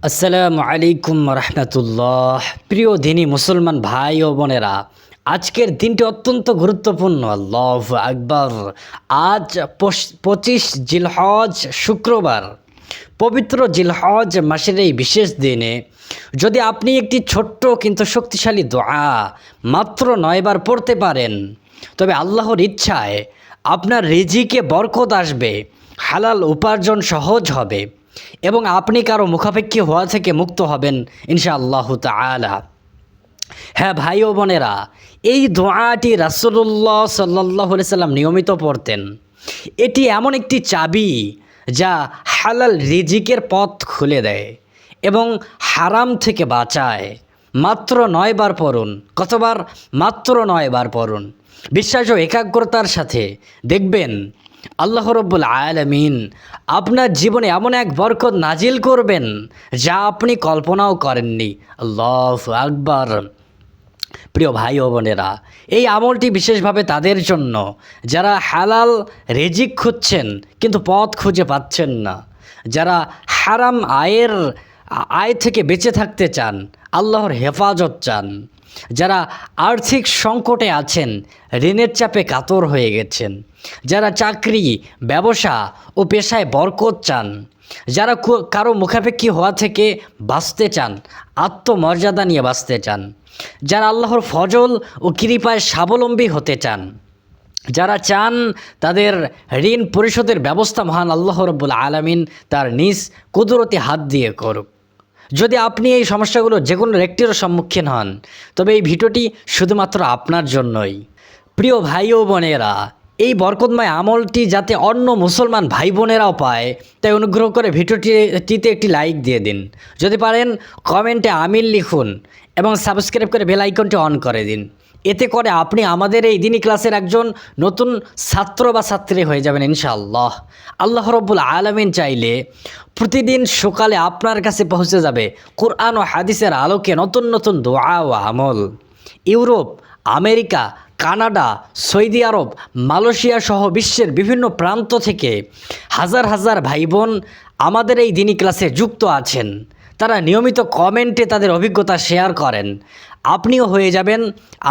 আসসালামু আলাইকুম রহমতুল্লাহ। প্রিয় দিনী মুসলমান ভাই ও বোনেরা, আজকের দিনটি অত্যন্ত গুরুত্বপূর্ণ। আল্লাহু আকবার। আজ 25 জিলহজ শুক্রবার। পবিত্র জিলহজ মাসের এই বিশেষ দিনে যদি আপনি একটি ছোট্ট কিন্তু শক্তিশালী দোয়া মাত্র 9 বার পড়তে পারেন, তবে আল্লাহর ইচ্ছায় আপনার রিজিকে বরকত আসবে, হালাল উপার্জন সহজ হবে এবং আপনি কারো মুখাপেক্ষী হওয়া থেকে মুক্ত হবেন ইনশাআল্লাহু তাআলা। হ্যাঁ ভাই ও বোনেরা, এই দোয়াটি রাসূলুল্লাহ সাল্লাল্লাহু আলাইহি সাল্লাম নিয়মিত পড়তেন। এটি এমন একটি চাবি যা হালাল রিজিকের পথ খুলে দেয় এবং হারাম থেকে বাঁচায়। মাত্র 9 বার পড়ুন। কতবার? মাত্র 9 বার পড়ুন। বিশ্বাস ও একাগ্রতার সাথে দেখবেন আল্লাহ রব্বুল আলামিন আপনার জীবনে এমন এক বরকত নাজিল করবেন যা আপনি কল্পনাও করেননি। আল্লাহু আকবার। প্রিয় ভাই ও বোনেরা, এই আমলটি বিশেষভাবে তাদের জন্য যারা হালাল রিজিক খুঁজছেন কিন্তু পথ খুঁজে পাচ্ছেন না, যারা হারাম আয় থেকে বেঁচে থাকতে চান, আল্লাহর হেফাজত চান, যারা আর্থিক সংকটে আছেন, ঋণের চাপে কাতর হয়ে গেছেন, যারা চাকরি, ব্যবসা ও পেশায় বরকত চান, যারা কারো মুখাপেক্ষী হওয়া থেকে বাঁচতে চান, আত্মমর্যাদা নিয়ে বাঁচতে চান, যারা আল্লাহর ফজল ও কৃপায় স্বাবলম্বী হতে চান, যারা চান তাদের ঋণ পরিশোধের ব্যবস্থা মহান আল্লাহ রব্বুল আলামিন তার নিজ কুদরতি হাত দিয়ে করুক। যদি আপনি এই সমস্যাগুলো যে কোনো একটিরও সম্মুখীন হন, তবে এই ভিডিওটি শুধুমাত্র আপনার জন্যই। প্রিয় ভাই ও বোনেরা, এই বরকতময় আমলটি যাতে অন্য মুসলমান ভাই বোনেরাও পায়, তাই অনুগ্রহ করে ভিডিওটিতে একটি লাইক দিয়ে দিন। যদি পারেন কমেন্টে আমিন লিখুন এবং সাবস্ক্রাইব করে বেল আইকনটি অন করে দিন। এতে করে আপনি আমাদের এই দিনী ক্লাসের একজন নতুন ছাত্র বা ছাত্রী হয়ে যাবেন ইনশাআল্লাহ। আল্লাহ রব্বুল আলামিন চাইলে প্রতিদিন সকালে আপনার কাছে পৌঁছে যাবে কোরআন ও হাদিসের আলোকে নতুন নতুন দোয়া ও আমল। ইউরোপ, আমেরিকা, কানাডা, সৌদি আরব, মালয়েশিয়া সহ বিশ্বের বিভিন্ন প্রান্ত থেকে হাজার হাজার ভাই বোন আমাদের এই দিনী ক্লাসে যুক্ত আছেন। তারা নিয়মিত কমেন্টে তাদের অভিজ্ঞতা শেয়ার করেন। আপনিও হয়ে যাবেন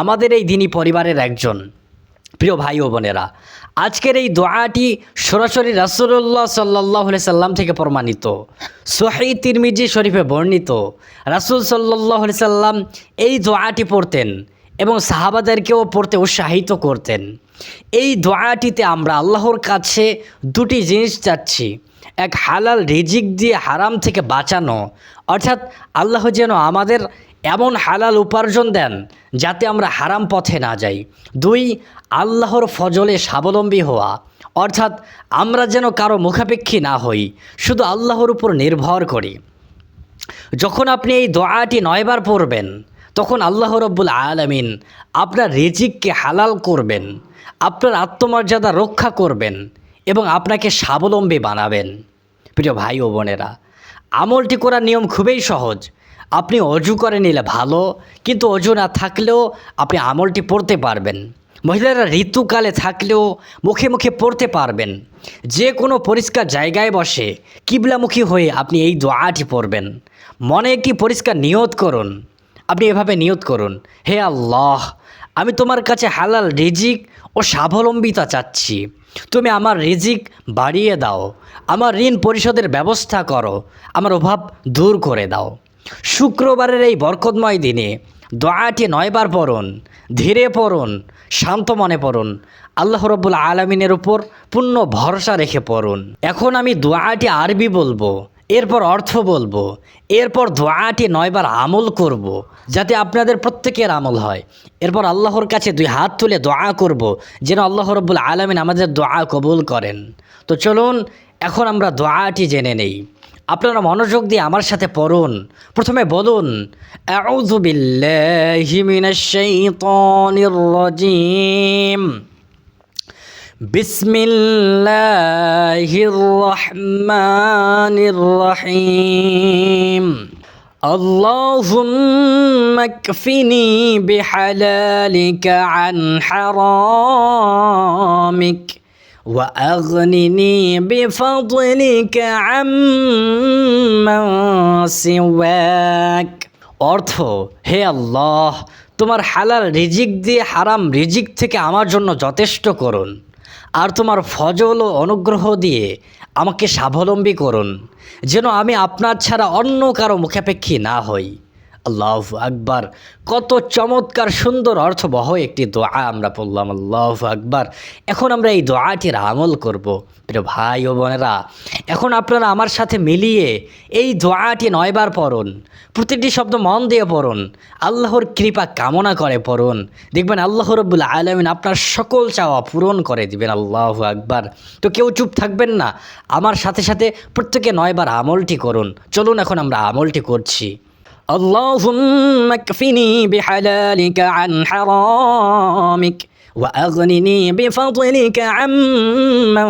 আমাদের এই দিনী পরিবারের একজন। প্রিয় ভাই ও বোনেরা, আজকের এই দোয়াটি সরাসরি রাসূলুল্লাহ সাল্লাল্লাহু আলাইহি সাল্লাম থেকে প্রমাণিত। সহিহ তিরমিজি শরীফে বর্ণিত। রাসূল সাল্লাল্লাহু আলাইহি সাল্লাম এই দোয়াটি পড়তেন এবং সাহাবাদেরকেও পড়তে উৎসাহিত করতেন। এই দোয়াটিতে আমরা আল্লাহর কাছে দুটি জিনিস চাচ্ছি। এক, হালাল রিজিক দিয়ে হারাম থেকে বাঁচানো, অর্থাৎ আল্লাহ যেন আমাদের এমন হালাল উপার্জন দেন যাতে আমরা হারাম পথে না যাই। 2, আল্লাহর ফজলে স্বাবলম্বী হওয়া, অর্থাৎ আমরা যেন কারো মুখাপেক্ষী না হই, শুধু আল্লাহর উপর নির্ভর করি। যখন আপনি এই দোয়াটি 9 বার পড়বেন, তখন আল্লাহ রব্বুল আলামিন আপনার রিজিককে হালাল করবেন, আপনার আত্মমর্যাদা রক্ষা করবেন এবং আপনাকে স্বাবলম্বী বানাবেন। প্রিয় ভাই ও বোনেরা, আমলটি করার নিয়ম খুবই সহজ। আপনি অজু করে নিলে ভালো, কিন্তু অজু না থাকলেও আপনি আমলটি পড়তে পারবেন। মহিলারা ঋতুকালে থাকলেও মুখে মুখে পড়তে পারবেন। যে কোনো পরিষ্কার জায়গায় বসে কিবলামুখী হয়ে আপনি এই দোয়াটি পড়বেন। মনে একটি পরিষ্কার নিয়ত করুন। আপনি এভাবে নিয়ত করুন, হে আল্লাহ, আমি তোমার কাছে হালাল রিজিক ও স্বাবলম্বিতা চাচ্ছি। তুমি আমার রিজিক বাড়িয়ে দাও, আমার ঋণ পরিশোধের ব্যবস্থা করো, আমার অভাব দূর করে দাও। শুক্রবারের এই বরকতময় দিনে দোয়াটি 9 বার পড়ুন। ধীরে পড়ুন, শান্ত মনে পড়ুন, আল্লাহ রব্বুল আলামিনের উপর পূর্ণ ভরসা রেখে পড়ুন। এখন আমি দোয়াটি আরবি বলবো, এরপর অর্থ বলবো, এরপর দোয়াটি 9 বার আমল করব, যাতে আপনাদের প্রত্যেকের আমল হয়। এরপর আল্লাহর কাছে 2 হাত তুলে দোয়া করব যেন আল্লাহ রব্বুল আলামিন আমাদের দোয়া কবুল করেন। তো চলুন এখন আমরা দোয়াটি জেনে নেই। আপনারা মনোযোগ দিয়ে আমার সাথে পড়ুন। প্রথমে বলুন, আউযু বিল্লাহি মিনাশ শাইতানির রাজিম, বিসমিল্লাহির রহমানির রহিম। আল্লাহুম্মা কফিনি বিহালালিকা আন হারামিক وأغنني بفضلك عمن سواك। অর্থ, হে আল্লাহ, তোমার হালাল রিজিক দিয়ে হারাম রিজিক থেকে আমার জন্য যথেষ্ট করুন, আর তোমার ফজল ও অনুগ্রহ দিয়ে আমাকে স্বাবলম্বী করুন, যেন আমি আপনার ছাড়া অন্য কারো মুখাপেক্ষী না হই। আল্লাহু আকবার। কত চমৎকার সুন্দর অর্থবহ একটি দোয়া আমরা পড়লাম। আল্লাহু আকবার। এখন আমরা এই দোয়াটির আমল করব। প্রিয় ভাই ও বোনেরা, এখন আপনারা আমার সাথে মিলিয়ে এই দোয়াটি 9 বার পড়ুন। প্রতিটি শব্দ মন দিয়ে পড়ুন, আল্লাহর কৃপা কামনা করে পড়ুন। দেখবেন আল্লাহ রাব্বুল আলামিন আপনার সকল চাওয়া পূরণ করে দিবেন। আল্লাহু আকবার। তো কেউ চুপ থাকবেন না, আমার সাথে সাথে প্রত্যেকে 9 বার আমলটি করুন। চলুন এখন আমরা আমলটি করছি। اللهم اكفني بحلالك عن حرامك وأغنني بفضلك عمن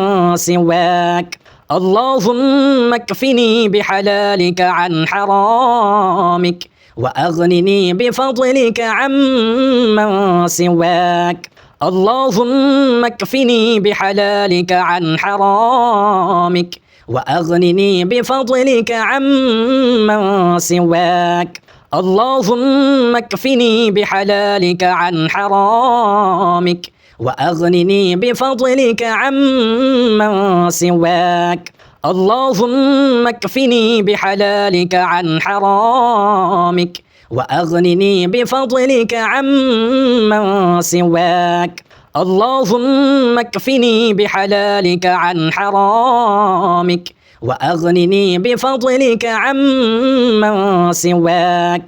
سواك। اللهم اكفني بحلالك عن حرامك وأغنني بفضلك عمن سواك। اللهم اكفني بحلالك عن حرامك وأغنني بفضلك عمن سواك। اللهم اكفني بحلالك عن حرامك وأغنني بفضلك عمن سواك। اللهم اكفني بحلالك عن حرامك وأغنني بفضلك عمن سواك। اللهم اكفني بحلالك عن حرامك وأغنني بفضلك عمن سواك।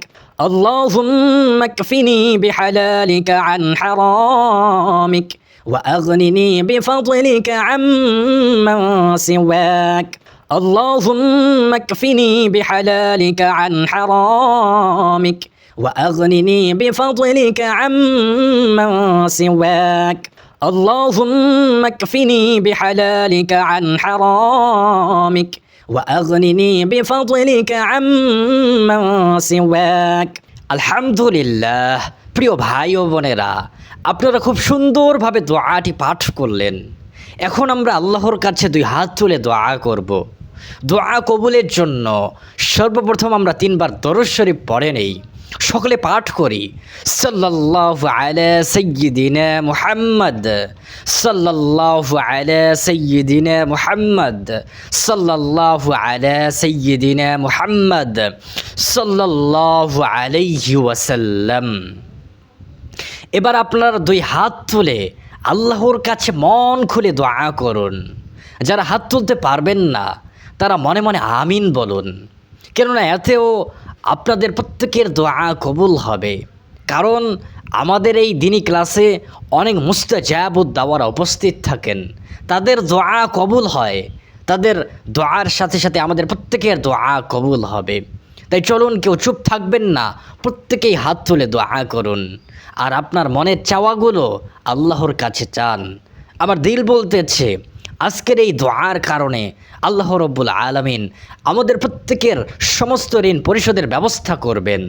اللهم اكفني بحلالك عن حرامك وأغنني بفضلك عمن سواك। اللهم اكفني بحلالك عن حرامك وأغنني بفضلك عمن سواك। اللهم اكفني بحلالك عن حرامك وأغنني بفضلك عمن سواك। আলহামদুলিল্লাহ। প্রিয় ভাই ও বোনেরা, আপনারা খুব সুন্দরভাবে দোয়াটি পাঠ করলেন। এখন আমরা আল্লাহর কাছে 2 হাত তুলে দোয়া করব। দোয়া কবুলের জন্য সর্বপ্রথম আমরা 3 বার দরুদ শরীফ পড়ে নেই। সকলে পাঠ করি। সাল্লাল্লাহু আলা সাইয়্যিদিনা মুহাম্মদ, সাল্লাল্লাহু আলা সাইয়্যিদিনা মুহাম্মদ, সাল্লাল্লাহু আলা সাইয়্যিদিনা মুহাম্মদ, সাল্লাল্লাহু আলাইহি ওয়াসাল্লাম। এবার আপনারা 2 হাত তুলে আল্লাহর কাছে মন খুলে দোয়া করুন। যারা হাত তুলতে পারবেন না তারা মনে মনে আমিন বলুন, কেননা এতেও আপনাদের প্রত্যেকের দোয়া কবুল হবে। কারণ আমাদের এই দিনী ক্লাসে অনেক মুস্তাজাবুদ দাওয়ারা উপস্থিত থাকেন, তাদের দোয়া কবুল হয়। তাদের দোয়ার সাথে সাথে আমাদের প্রত্যেকের দোয়া কবুল হবে। তাই চলুন, কেউ চুপ থাকবেন না, প্রত্যেকেই হাত তুলে দোয়া করুন আর আপনার মনের চাওয়াগুলো আল্লাহর কাছে চান। আমার দিল বলতেছে আজকের এই দোয়ার কারণে আল্লাহ রব্বুল আলামিন আমাদের প্রত্যেকের সমস্ত ঋণ পরিশোধের ব্যবস্থা করবেন,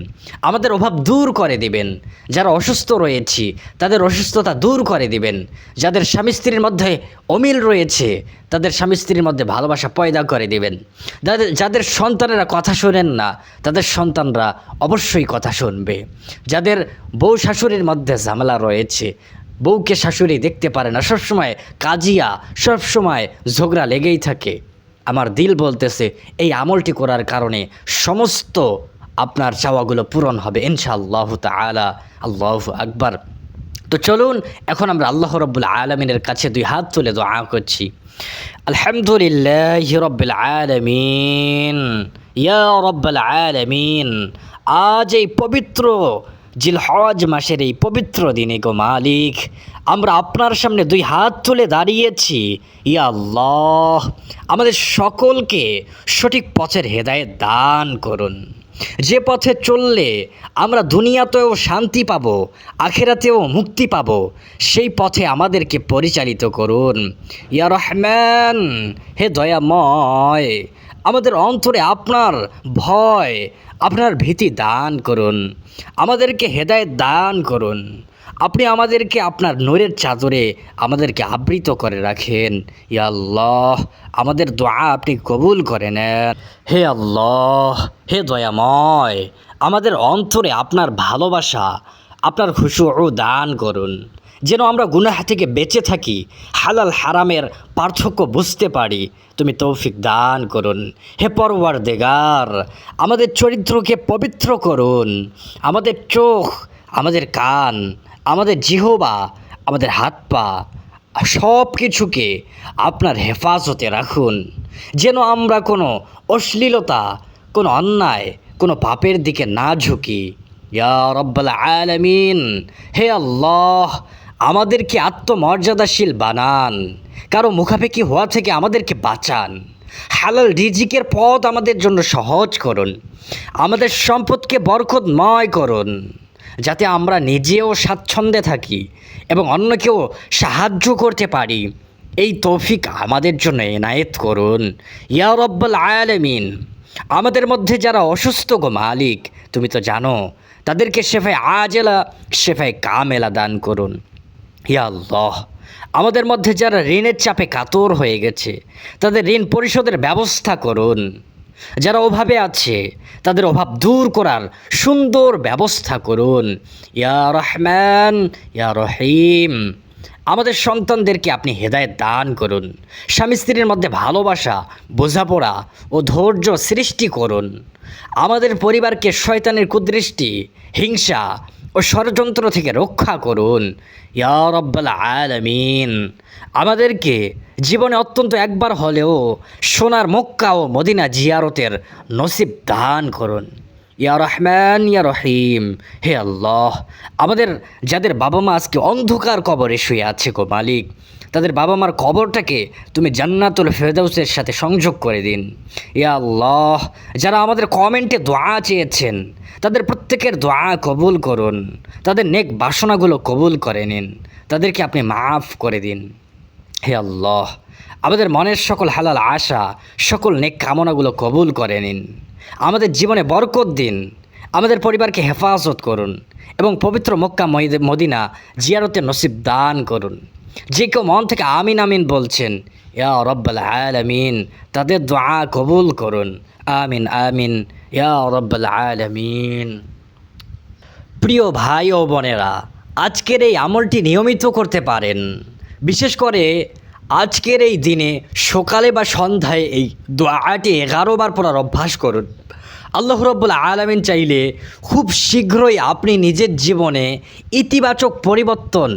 আমাদের অভাব দূর করে দিবেন। যারা অসুস্থ রয়েছে তাদের অসুস্থতা দূর করে দিবেন। যাদের স্বামী স্ত্রীর মধ্যে অমিল রয়েছে তাদের স্বামী স্ত্রীর মধ্যে ভালোবাসা পয়দা করে দিবেন। যাদের সন্তানেরা কথা শোনেন না তাদের সন্তানরা অবশ্যই কথা শুনবে। যাদের বউ শাশুড়ির মধ্যে ঝামেলা রয়েছে, বউকে শাশুড়ি দেখতে পারে না, সবসময় কাজিয়া, সবসময় ঝগড়া লেগেই থাকে, আমার দিল বলতেছে এই আমলটি করার কারণে সমস্ত আপনার চাওয়াগুলো পূরণ হবে ইনশাআল্লাহু তাআলা। আল্লাহু আকবার। তো চলুন এখন আমরা আল্লাহ রাব্বুল আলামিনের কাছে 2 হাত তুলে দোয়া করছি। আলহামদুলিল্লাহি রাব্বিল আলামিন, ইয়া রাব্বাল আলামিন। আজ এই পবিত্র জিলহজ মাসের এই পবিত্র দিনে গো মালিক, আমরা আপনার সামনে 2 হাত তুলে দাঁড়িয়েছি। ইয়া আল্লাহ, আমাদের সকলকে সঠিক পথের হেদায়েত দান করুন, যে পথে চললে আমরা দুনিয়াতেও শান্তি পাব, আখিরাতেও মুক্তি পাব, সেই পথে আমাদেরকে পরিচালিত করুন। ইয়া রহমান, হে দয়াময়, আমাদের অন্তরে আপনার ভয়, আপনার ভীতি দান করুন, আমাদেরকে হেদায়েত দান করুন। আপনি আমাদেরকে আপনার নূরের চাদরে আমাদেরকে আবৃত করে রাখেন। ইয়া আল্লাহ, আমাদের দোয়া আপনি কবুল করে নেন। হে আল্লাহ, হে দয়াময়, আমাদের অন্তরে আপনার ভালোবাসা, আপনার খুশুউ দান করুন, যেন আমরা গুনাহ থেকে বেঁচে থাকি, হালাল হারামের পার্থক্য বুঝতে পারি। তুমি তৌফিক দান করুন। হে পরওয়ারদিগার, আমাদের চরিত্রকে পবিত্র করুন। আমাদের চোখ, আমাদের কান, আমাদের জিহবা, আমাদের হাত পা, সব কিছুকে আপনার হেফাজতে রাখুন, যেন আমরা কোনো অশ্লীলতা, কোনো অন্যায়, কোনো পাপের দিকে না ঝুঁকি। ইয়া রব্বাল আলামিন, হে আল্লাহ, আমাদেরকে আত্মমর্যাদাশীল বানান, কারো মুখাপেক্ষি হওয়া থেকে আমাদেরকে বাঁচান। হালাল রিজিকের পথ আমাদের জন্য সহজ করুন। আমাদের সম্পদকে বরকতময় করুন, যাতে আমরা নিজেও স্বাচ্ছন্দ্যে থাকি এবং অন্যকেও সাহায্য করতে পারি। এই তৌফিক আমাদের জন্য এনায়েত করুন। ইয়া রব্বাল আলামিন, আমাদের মধ্যে যারা অসুস্থ গো মালিক, তুমি তো জানো, তাদেরকে শেফায়ে আজেলা, শেফায়ে কামেলা দান করুন। ইয়া আল্লাহ, আমাদের মধ্যে যারা ঋণের চাপে কাতর হয়ে গেছে, তাদের ঋণ পরিশোধের ব্যবস্থা করুন। যারা অভাবে আছে, তাদের অভাব দূর করার সুন্দর ব্যবস্থা করুন। ইয়া রহমান, ইয়া রহিম, আমাদের সন্তানদেরকে আপনি হেদায়েত দান করুন। স্বামী স্ত্রীর মধ্যে ভালোবাসা, বোঝাপড়া ও ধৈর্য সৃষ্টি করুন। আমাদের পরিবারকে শয়তানের কুদৃষ্টি, হিংসা ও ষড়যন্ত্র থেকে রক্ষা করুন। ইয়া রব্বাল আলামিন, আমাদেরকে জীবনে অত্যন্ত একবার হলেও সোনার মক্কা ও মদিনা জিয়ারতের নসিব দান করুন। ইয়া রহমান, ইয়া রহিম, হে আল্লাহ, আমাদের যাদের বাবা মা আজকে অন্ধকার কবরে শুয়ে আছে গো মালিক, তাদের বাবা মার কবরটাকে তুমি জান্নাতুল ফেরদাউসের সাথে সংযোগ করে দিন। ইয়া আল্লাহ, যারা আমাদের কমেন্টে দোয়া চেয়েছেন, তাদের প্রত্যেকের দোয়া কবুল করুন। তাদের নেক বাসনাগুলো কবুল করে নিন, তাদেরকে আপনি মাফ করে দিন। হে আল্লাহ, আমাদের মনের সকল হালাল আশা, সকল নেক কামনাগুলো কবুল করে নিন। আমাদের জীবনে বরকত দিন, আমাদের পরিবারকে হেফাজত করুন এবং পবিত্র মক্কা মদিনা জিয়ারতের নসিব দান করুন। যে কেউ মন থেকে আমিন আমিন বলছেন, ইয়া রব্বাল আলামিন, তাদের দোয়া কবুল করুন। আমিন আমিন, ইয়া রব্বাল আলামিন। প্রিয় ভাই ও বোনেরা, আজকের এই আমলটি নিয়মিত করতে পারেন। বিশেষ করে আজকের এই দিনে সকালে বা সন্ধ্যায় এই দোয়াটি 11 বার পড়ার অভ্যাস করুন। আল্লাহ রাব্বুল আলামিন চাইলে খুব শীঘ্রই আপনি নিজের জীবনে ইতিবাচক পরিবর্তন,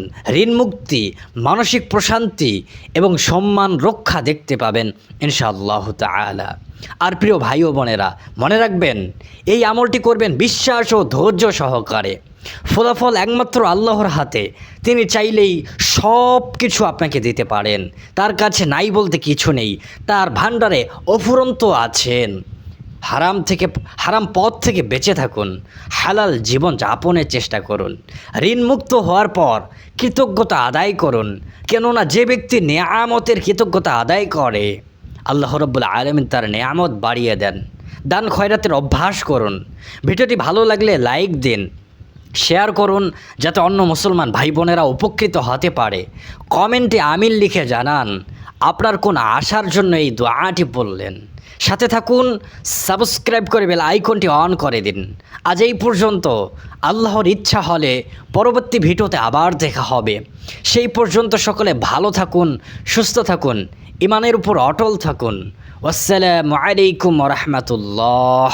ঋণমুক্তি, মানসিক প্রশান্তি এবং সম্মান রক্ষা দেখতে পাবেন ইনশাআল্লাহ তাআলা। আর প্রিয় ভাই ও বোনেরা, মনে রাখবেন, এই আমলটি করবেন বিশ্বাস ও ধৈর্য সহকারে। ফলাফল একমাত্র আল্লাহর হাতে। তিনি চাইলেই সব কিছু আপনাকে দিতে পারেন। তার কাছে নাই বলতে কিছু নেই, তার ভাণ্ডারে অফুরন্ত আছেন। হারাম পথ থেকে বেঁচে থাকুন, হালাল জীবন যাপনের চেষ্টা করুন। ঋণমুক্ত হওয়ার পর কৃতজ্ঞতা আদায় করুন, কেননা যে ব্যক্তি নেয়ামতের কৃতজ্ঞতা আদায় করে, আল্লাহ রাব্বুল আলামিন তার নেয়ামত বাড়িয়ে দেন। দান খয়রাতের অভ্যাস করুন। ভিডিওটি ভালো লাগলে লাইক দিন, শেয়ার করুন, যাতে অন্য মুসলমান ভাই বোনেরা উপকৃত হতে পারে। কমেন্টে আমিন লিখে জানান আপনার কোন আশার জন্য এই দোয়াটি বললেন। সাথে থাকুন, সাবস্ক্রাইব করে বেল আইকনটি অন করে দিন। আজ এই পর্যন্ত। আল্লাহর ইচ্ছা হলে পরবর্তী ভিডিওতে আবার দেখা হবে। সেই পর্যন্ত সকলে ভালো থাকুন, সুস্থ থাকুন, ইমানের উপর অটল থাকুন। আসসালামু আলাইকুম ওয়া রাহমাতুল্লাহ।